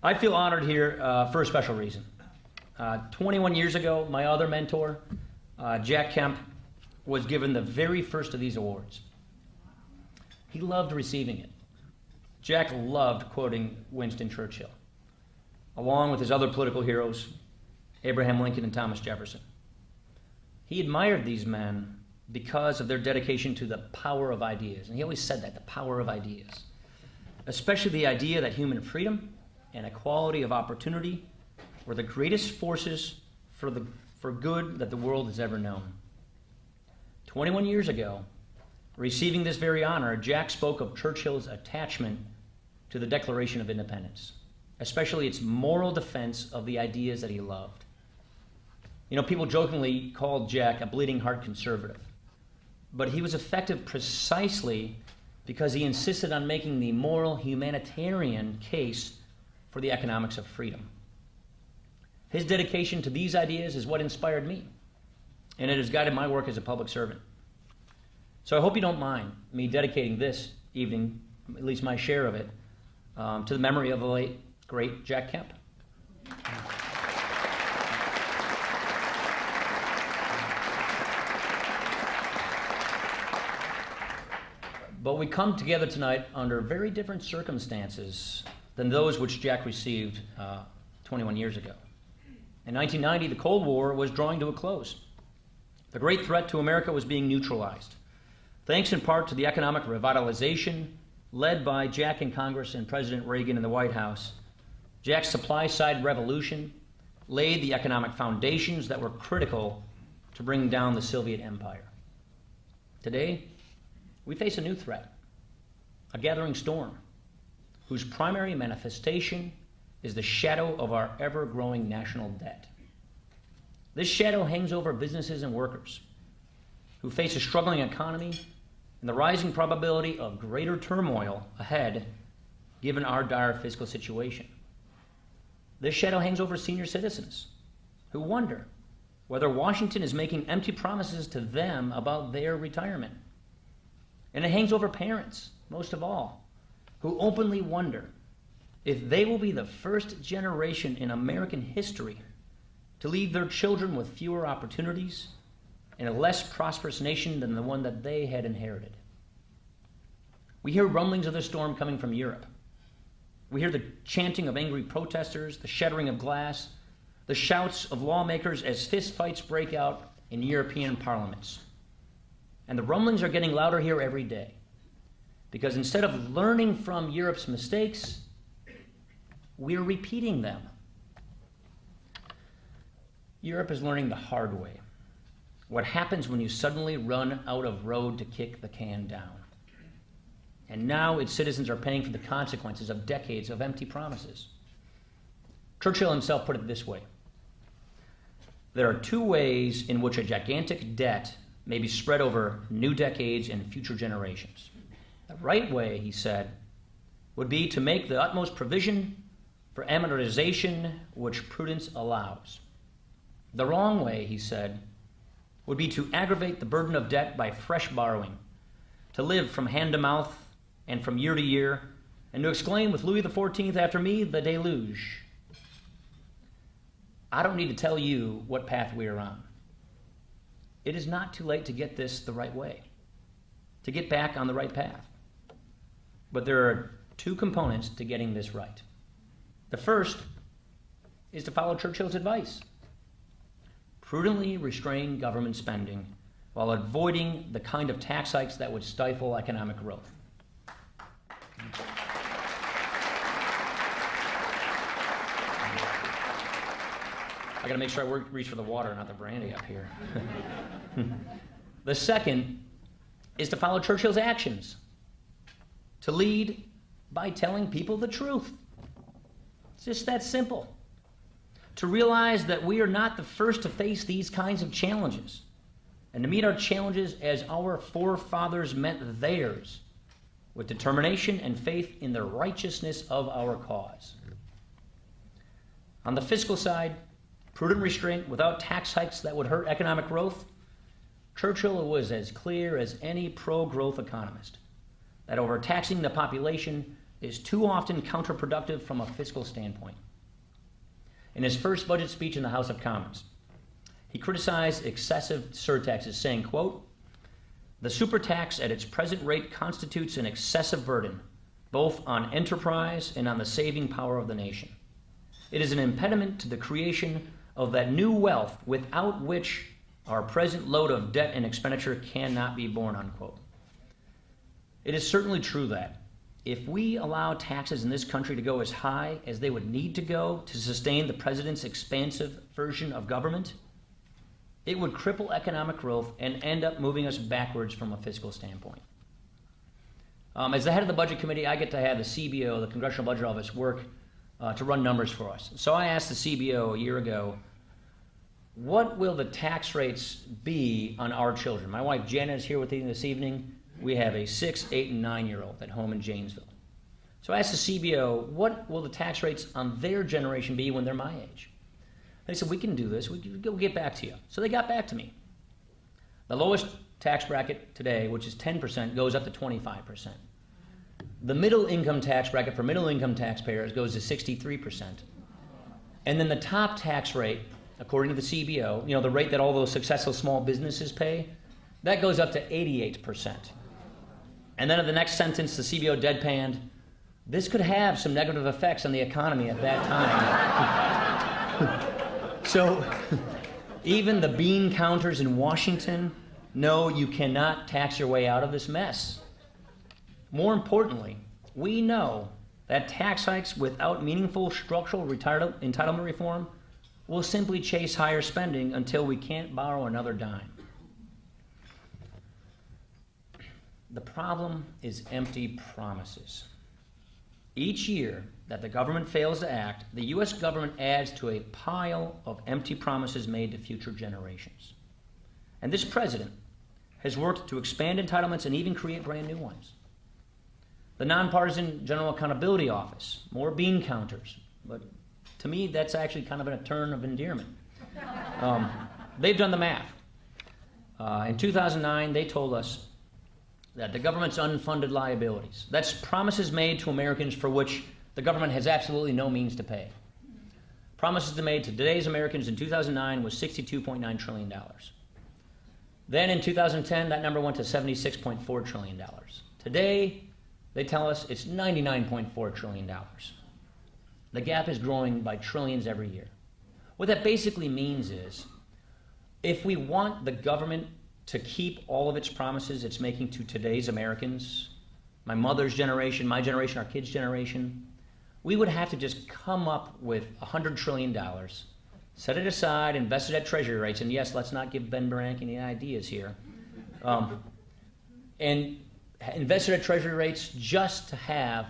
I feel honored here for a special reason. 21 years ago, my other mentor, Jack Kemp, was given the very first of these awards. He loved receiving it. Jack loved quoting Winston Churchill, along with his other political heroes, Abraham Lincoln and Thomas Jefferson. He admired these men because of their dedication to the power of ideas. And he always said that, the power of ideas. Especially the idea that human freedom and equality of opportunity were the greatest forces for good that the world has ever known. 21 years ago, receiving this very honor, Jack spoke of Churchill's attachment to the Declaration of Independence, especially its moral defense of the ideas that he loved. You know, people jokingly called Jack a bleeding heart conservative, but he was effective precisely because he insisted on making the moral humanitarian case for the economics of freedom. His dedication to these ideas is what inspired me, and it has guided my work as a public servant. So I hope you don't mind me dedicating this evening, at least my share of it, to the memory of the late, great Jack Kemp. But we come together tonight under very different circumstances than those which Jack received 21 years ago. In 1990, the Cold War was drawing to a close. The great threat to America was being neutralized, thanks in part to the economic revitalization led by Jack in Congress and President Reagan in the White House. Jack's supply-side revolution laid the economic foundations that were critical to bring down the Soviet Empire. Today, we face a new threat, a gathering storm, whose primary manifestation is the shadow of our ever-growing national debt. This shadow hangs over businesses and workers who face a struggling economy and the rising probability of greater turmoil ahead given our dire fiscal situation. This shadow hangs over senior citizens who wonder whether Washington is making empty promises to them about their retirement. And it hangs over parents, most of all, who openly wonder if they will be the first generation in American history to leave their children with fewer opportunities in a less prosperous nation than the one that they had inherited. We hear rumblings of the storm coming from Europe. We hear the chanting of angry protesters, the shattering of glass, the shouts of lawmakers as fistfights break out in European parliaments. And the rumblings are getting louder here every day, because instead of learning from Europe's mistakes, we're repeating them. Europe is learning the hard way. What happens when you suddenly run out of road to kick the can down? And now its citizens are paying for the consequences of decades of empty promises. Churchill himself put it this way: there are two ways in which a gigantic debt may be spread over new decades and future generations. The right way, he said, would be to make the utmost provision for amortization which prudence allows. The wrong way, he said, would be to aggravate the burden of debt by fresh borrowing, to live from hand to mouth and from year to year, and to exclaim with Louis XIV after me, the deluge. I don't need to tell you what path we are on. It is not too late to get this the right way, to get back on the right path. But there are two components to getting this right. The first is to follow Churchill's advice. Prudently restrain government spending while avoiding the kind of tax hikes that would stifle economic growth. I gotta make sure I reach for the water, not the brandy up here. The second is to follow Churchill's actions, to lead by telling people the truth. It's just that simple. To realize that we are not the first to face these kinds of challenges, and to meet our challenges as our forefathers met theirs, with determination and faith in the righteousness of our cause. On the fiscal side, prudent restraint without tax hikes that would hurt economic growth. Churchill was as clear as any pro-growth economist that overtaxing the population is too often counterproductive from a fiscal standpoint. In his first budget speech in the House of Commons, he criticized excessive surtaxes, saying, quote, "The super tax at its present rate constitutes an excessive burden, both on enterprise and on the saving power of the nation. It is an impediment to the creation of that new wealth without which our present load of debt and expenditure cannot be borne," unquote. It is certainly true that if we allow taxes in this country to go as high as they would need to go to sustain the president's expansive version of government, it would cripple economic growth and end up moving us backwards from a fiscal standpoint. As the head of the Budget Committee, I get to have the CBO, the Congressional Budget Office, work to run numbers for us. So I asked the CBO a year ago, what will the tax rates be on our children? My wife Janet is here with me this evening. We have a 6, 8, and 9-year-old at home in Janesville. So I asked the CBO, what will the tax rates on their generation be when they're my age? They said, we can do this. We'll get back to you. So they got back to me. The lowest tax bracket today, which is 10%, goes up to 25%. The middle income tax bracket for middle income taxpayers goes to 63%. And then the top tax rate, according to the CBO, the rate that all those successful small businesses pay, that goes up to 88%. And then in the next sentence, the CBO deadpanned, this could have some negative effects on the economy at that time. So even the bean counters in Washington know you cannot tax your way out of this mess. More importantly, we know that tax hikes without meaningful structural entitlement reform will simply chase higher spending until we can't borrow another dime. The problem is empty promises. Each year that the government fails to act, the U.S. government adds to a pile of empty promises made to future generations. And this president has worked to expand entitlements and even create brand new ones. The Nonpartisan General Accountability Office, more bean counters, but to me that's actually kind of a term of endearment. They've done the math. In 2009, they told us that the government's unfunded liabilities, that's promises made to Americans for which the government has absolutely no means to pay. Promises made to today's Americans in 2009 was $62.9 trillion. Then in 2010, that number went to $76.4 trillion. Today, they tell us it's $99.4 trillion. The gap is growing by trillions every year. What that basically means is, if we want the government to keep all of its promises it's making to today's Americans, my mother's generation, my generation, our kids' generation, we would have to just come up with $100 trillion, set it aside, invest it at Treasury rates, and yes, let's not give Ben Bernanke any ideas here, and invest it at Treasury rates just to have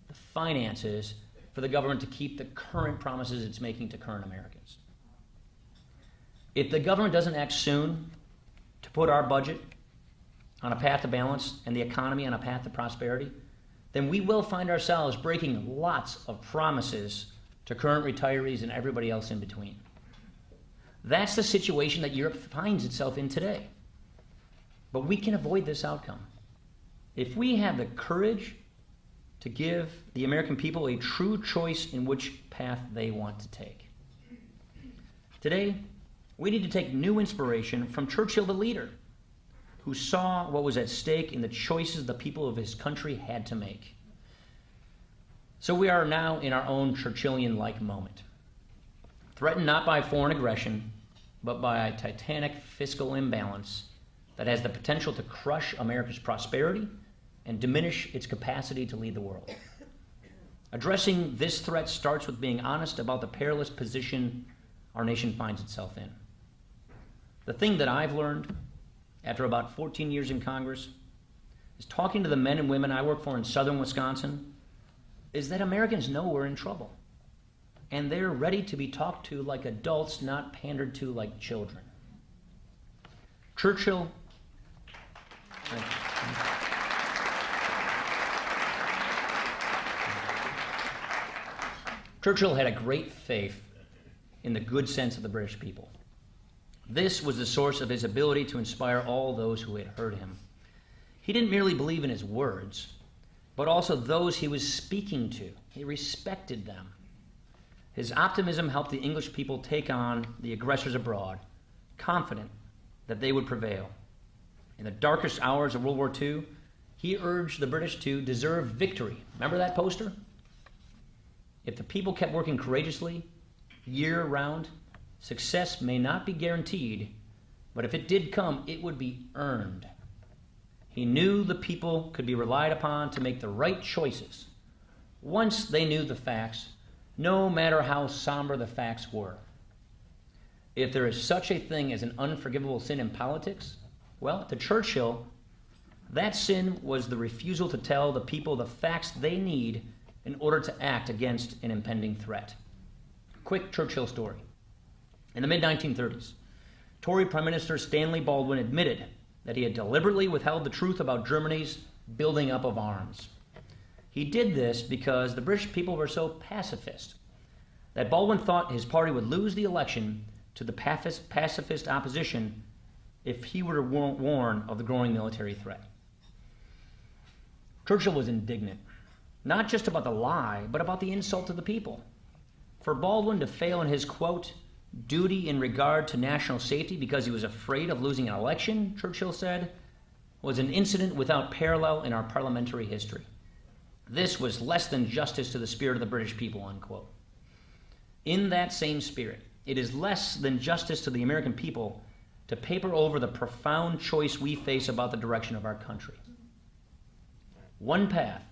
the finances for the government to keep the current promises it's making to current Americans. If the government doesn't act soon to put our budget on a path to balance and the economy on a path to prosperity, then we will find ourselves breaking lots of promises to current retirees and everybody else in between. That's the situation that Europe finds itself in today. But we can avoid this outcome if we have the courage to give the American people a true choice in which path they want to take. Today, we need to take new inspiration from Churchill, the leader, who saw what was at stake in the choices the people of his country had to make. So we are now in our own Churchillian-like moment, threatened not by foreign aggression, but by a titanic fiscal imbalance that has the potential to crush America's prosperity and diminish its capacity to lead the world. Addressing this threat starts with being honest about the perilous position our nation finds itself in. The thing that I've learned after about 14 years in Congress is talking to the men and women I work for in southern Wisconsin is that Americans know we're in trouble. And they're ready to be talked to like adults, not pandered to like children. Churchill had a great faith in the good sense of the British people. This was the source of his ability to inspire all those who had heard him. He didn't merely believe in his words. but also those he was speaking to. He respected them. His optimism helped the English people take on the aggressors abroad, confident that they would prevail. In the darkest hours of World War II, he urged the British to deserve victory. Remember that poster? If the people kept working courageously, year-round, success may not be guaranteed, but if it did come, it would be earned. He knew the people could be relied upon to make the right choices once they knew the facts, no matter how somber the facts were. If there is such a thing as an unforgivable sin in politics, well, to Churchill, that sin was the refusal to tell the people the facts they need in order to act against an impending threat. Quick Churchill story. In the mid-1930s, Tory Prime Minister Stanley Baldwin admitted that he had deliberately withheld the truth about Germany's building up of arms. He did this because the British people were so pacifist that Baldwin thought his party would lose the election to the pacifist opposition if he were to warn of the growing military threat. Churchill was indignant, not just about the lie, but about the insult to the people. For Baldwin to fail in his, quote, duty in regard to national safety because he was afraid of losing an election, Churchill said, was an incident without parallel in our parliamentary history. This was less than justice to the spirit of the British people, unquote. In that same spirit, it is less than justice to the American people to paper over the profound choice we face about the direction of our country. One path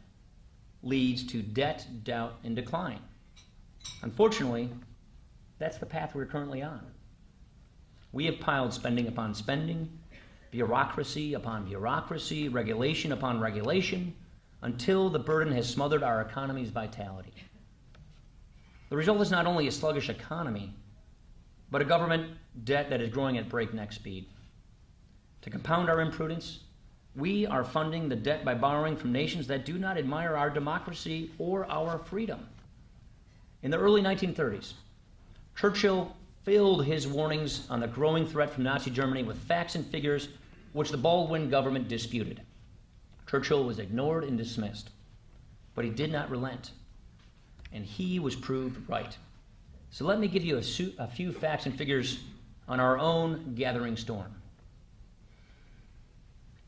leads to debt, doubt, and decline. Unfortunately, that's the path we're currently on. We have piled spending upon spending, bureaucracy upon bureaucracy, regulation upon regulation, until the burden has smothered our economy's vitality. The result is not only a sluggish economy, but a government debt that is growing at breakneck speed. To compound our imprudence, we are funding the debt by borrowing from nations that do not admire our democracy or our freedom. In the early 1930s, Churchill filled his warnings on the growing threat from Nazi Germany with facts and figures which the Baldwin government disputed. Churchill was ignored and dismissed, but he did not relent, and he was proved right. So let me give you a few facts and figures on our own gathering storm.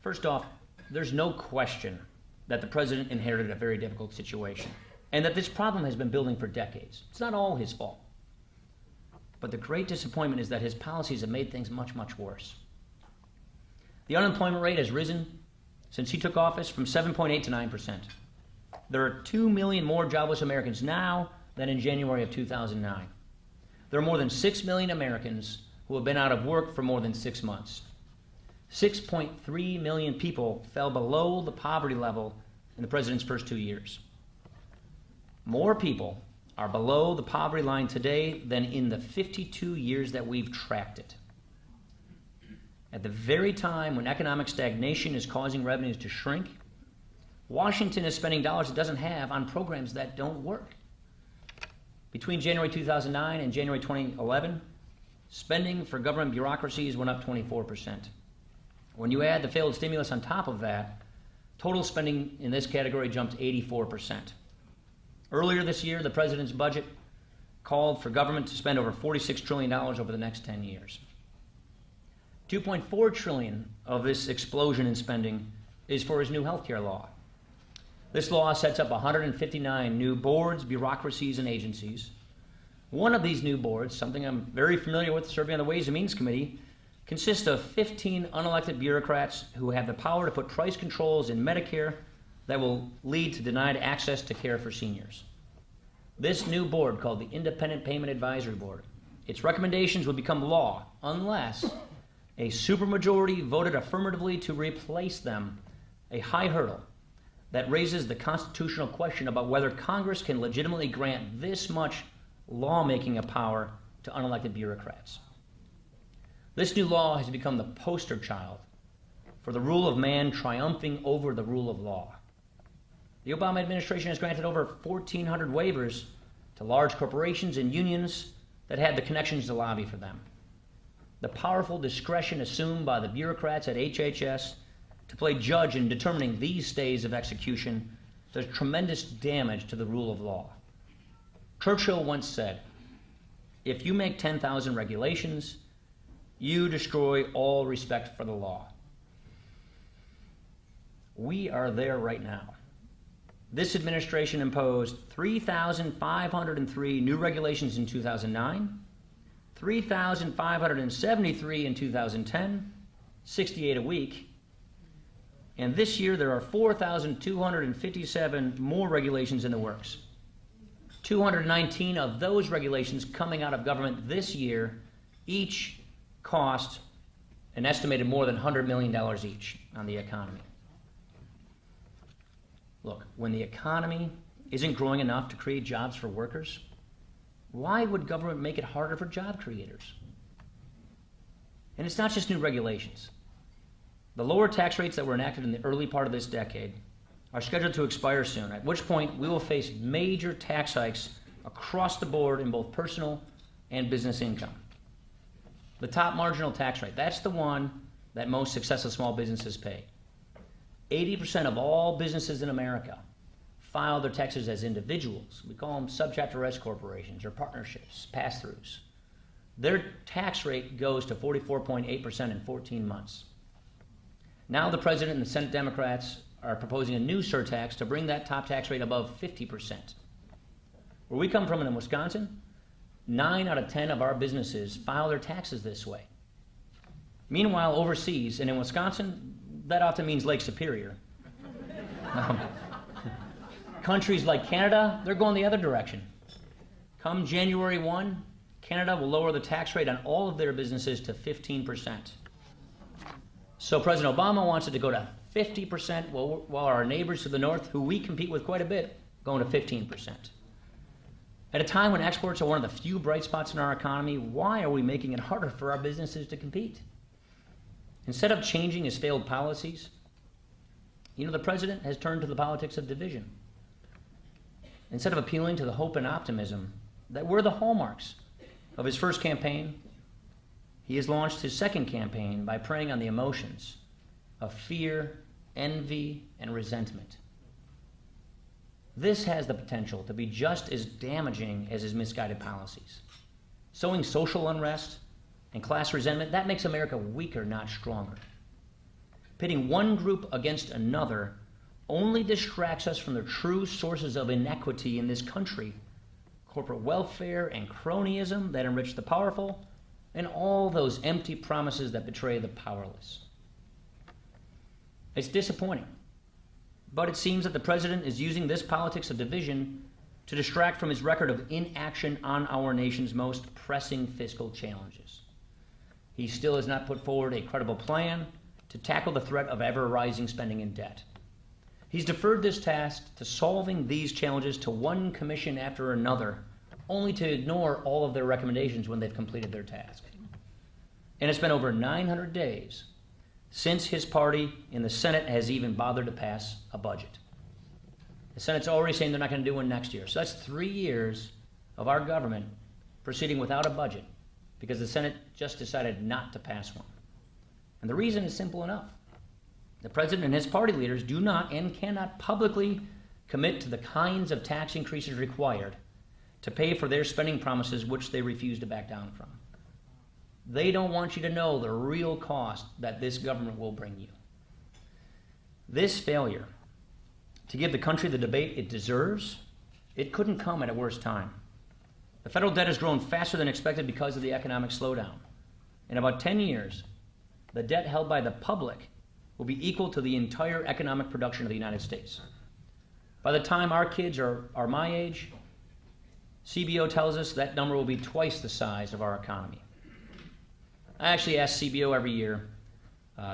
First off, there's no question that the president inherited a very difficult situation, and that this problem has been building for decades. It's not all his fault. But the great disappointment is that his policies have made things much, much worse. The unemployment rate has risen since he took office from 7.8 to 9%. There are 2 million more jobless Americans now than in January of 2009. There are more than 6 million Americans who have been out of work for more than 6 months. 6.3 million people fell below the poverty level in the president's first 2 years. More people are below the poverty line today than in the 52 years that we've tracked it. At the very time when economic stagnation is causing revenues to shrink, Washington is spending dollars it doesn't have on programs that don't work. Between January 2009 and January 2011, spending for government bureaucracies went up 24%. When you add the failed stimulus on top of that, total spending in this category jumped 84%. Earlier this year, the president's budget called for government to spend over $46 trillion over the next 10 years. $2.4 trillion of this explosion in spending is for his new health care law. This law sets up 159 new boards, bureaucracies, and agencies. One of these new boards, something I'm very familiar with serving on the Ways and Means Committee, consists of 15 unelected bureaucrats who have the power to put price controls in Medicare that will lead to denied access to care for seniors. This new board, called the Independent Payment Advisory Board, its recommendations would become law unless a supermajority voted affirmatively to replace them, a high hurdle that raises the constitutional question about whether Congress can legitimately grant this much lawmaking of power to unelected bureaucrats. This new law has become the poster child for the rule of man triumphing over the rule of law. The Obama administration has granted over 1,400 waivers to large corporations and unions that had the connections to lobby for them. The powerful discretion assumed by the bureaucrats at HHS to play judge in determining these stays of execution does tremendous damage to the rule of law. Churchill once said, "If you make 10,000 regulations, you destroy all respect for the law." We are there right now. This administration imposed 3,503 new regulations in 2009, 3,573 in 2010, 68 a week, and this year there are 4,257 more regulations in the works. 219 of those regulations coming out of government this year each cost an estimated more than $100 million each on the economy. Look, when the economy isn't growing enough to create jobs for workers, why would government make it harder for job creators? And it's not just new regulations. The lower tax rates that were enacted in the early part of this decade are scheduled to expire soon, at which point we will face major tax hikes across the board in both personal and business income. The top marginal tax rate, that's the one that most successful small businesses pay. 80% of all businesses in America file their taxes as individuals. We call them subchapter S corporations or partnerships, pass-throughs. Their tax rate goes to 44.8% in 14 months. Now the President and the Senate Democrats are proposing a new surtax to bring that top tax rate above 50%. Where we come from in Wisconsin, 9 out of 10 of our businesses file their taxes this way. Meanwhile, overseas, and in Wisconsin, that often means Lake Superior. Countries like Canada, they're going the other direction. Come January 1, Canada will lower the tax rate on all of their businesses to 15%. So President Obama wants it to go to 50%, while our neighbors to the north, who we compete with quite a bit, going to 15%. At a time when exports are one of the few bright spots in our economy, why are we making it harder for our businesses to compete? Instead of changing his failed policies, the president has turned to the politics of division. Instead of appealing to the hope and optimism that were the hallmarks of his first campaign, he has launched his second campaign by preying on the emotions of fear, envy, and resentment. This has the potential to be just as damaging as his misguided policies. Sowing social unrest and class resentment, that makes America weaker, not stronger. Pitting one group against another only distracts us from the true sources of inequity in this country: corporate welfare and cronyism that enrich the powerful, and all those empty promises that betray the powerless. It's disappointing, but it seems that the president is using this politics of division to distract from his record of inaction on our nation's most pressing fiscal challenges. He still has not put forward a credible plan to tackle the threat of ever-rising spending and debt. He's deferred this task to solving these challenges to one commission after another, only to ignore all of their recommendations when they've completed their task. And it's been over 900 days since his party in the Senate has even bothered to pass a budget. The Senate's already saying they're not going to do one next year. So that's 3 years of our government proceeding without a budget because the Senate just decided not to pass one. And the reason is simple enough. The president and his party leaders do not and cannot publicly commit to the kinds of tax increases required to pay for their spending promises, which they refuse to back down from. They don't want you to know the real cost that this government will bring you. This failure to give the country the debate it deserves, it couldn't come at a worse time. The federal debt has grown faster than expected because of the economic slowdown. In about 10 years, the debt held by the public will be equal to the entire economic production of the United States. By the time our kids are my age, CBO tells us that number will be twice the size of our economy. I actually ask CBO every year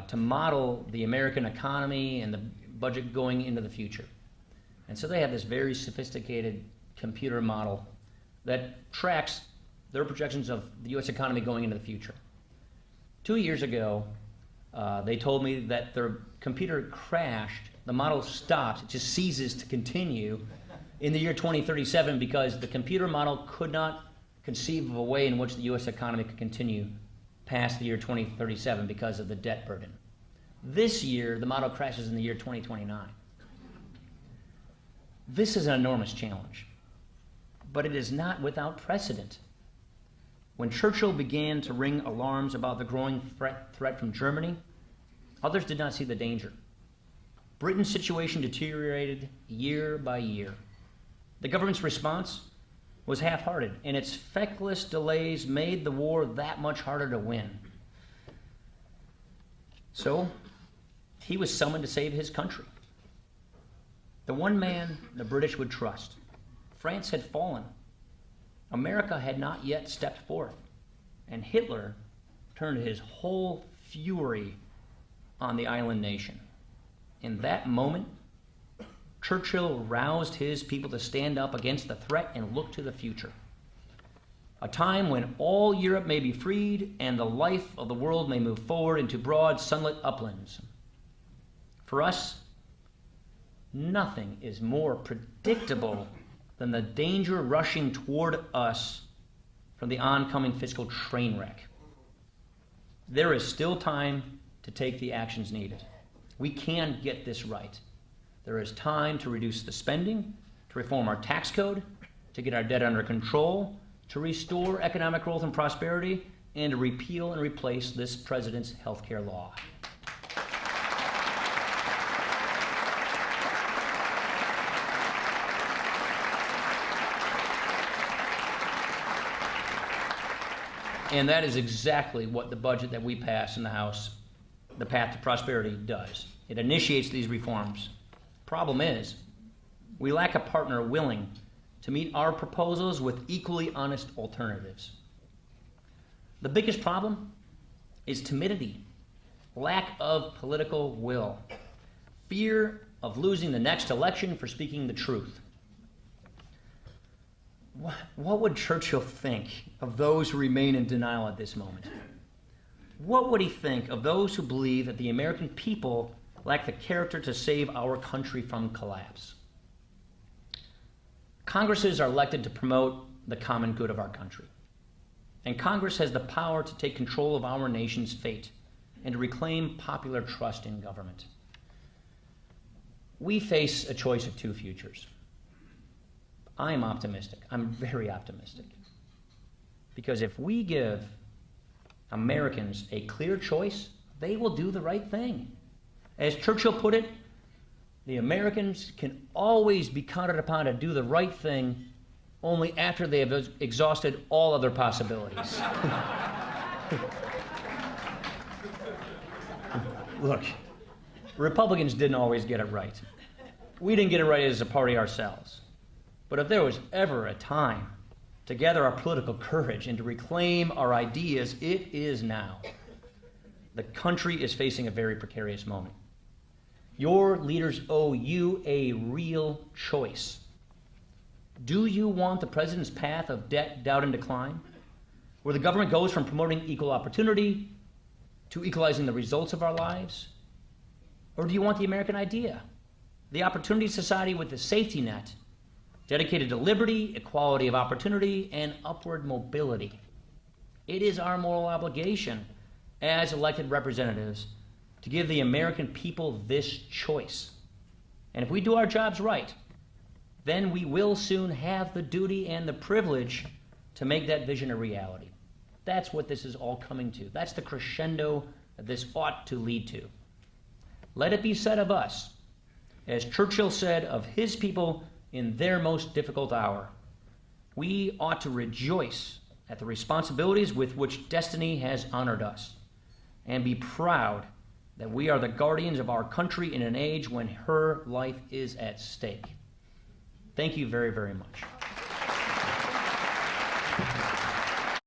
to model the American economy and the budget going into the future. And so they have this very sophisticated computer model that tracks their projections of the U.S. economy going into the future. 2 years ago, they told me that their computer crashed, the model stopped, it just ceases to continue in the year 2037 because the computer model could not conceive of a way in which the U.S. economy could continue past the year 2037 because of the debt burden. This year, the model crashes in the year 2029. This is an enormous challenge, but it is not without precedent. When Churchill began to ring alarms about the growing threat from Germany, others did not see the danger. Britain's situation deteriorated year by year. The government's response was half-hearted, and its feckless delays made the war that much harder to win. So, he was summoned to save his country. The one man the British would trust. France had fallen. America had not yet stepped forth, and Hitler turned his whole fury on the island nation. In that moment, Churchill roused his people to stand up against the threat and look to the future. A time when all Europe may be freed and the life of the world may move forward into broad, sunlit uplands. For us, nothing is more predictable than the danger rushing toward us from the oncoming fiscal train wreck. There is still time to take the actions needed. We can get this right. There is time to reduce the spending, to reform our tax code, to get our debt under control, to restore economic growth and prosperity, and to repeal and replace this president's health care law. And that is exactly what the budget that we pass in the House, the Path to Prosperity, does. It initiates these reforms. Problem is, we lack a partner willing to meet our proposals with equally honest alternatives. The biggest problem is timidity, lack of political will, fear of losing the next election for speaking the truth. What would Churchill think of those who remain in denial at this moment? What would he think of those who believe that the American people lack the character to save our country from collapse? Congresses are elected to promote the common good of our country. And Congress has the power to take control of our nation's fate and to reclaim popular trust in government. We face a choice of two futures. I am optimistic. I'm very optimistic. Because if we give Americans a clear choice, they will do the right thing. As Churchill put it, the Americans can always be counted upon to do the right thing only after they have exhausted all other possibilities. Look, Republicans didn't always get it right. We didn't get it right as a party ourselves. But if there was ever a time to gather our political courage and to reclaim our ideas, it is now. The country is facing a very precarious moment. Your leaders owe you a real choice. Do you want the president's path of debt, doubt, and decline, where the government goes from promoting equal opportunity to equalizing the results of our lives? Or do you want the American idea, the opportunity society with the safety net, dedicated to liberty, equality of opportunity, and upward mobility? It is our moral obligation as elected representatives to give the American people this choice. And if we do our jobs right, then we will soon have the duty and the privilege to make that vision a reality. That's what this is all coming to. That's the crescendo that this ought to lead to. Let it be said of us, as Churchill said of his people in their most difficult hour, we ought to rejoice at the responsibilities with which destiny has honored us, and be proud that we are the guardians of our country in an age when her life is at stake. Thank you very, very much.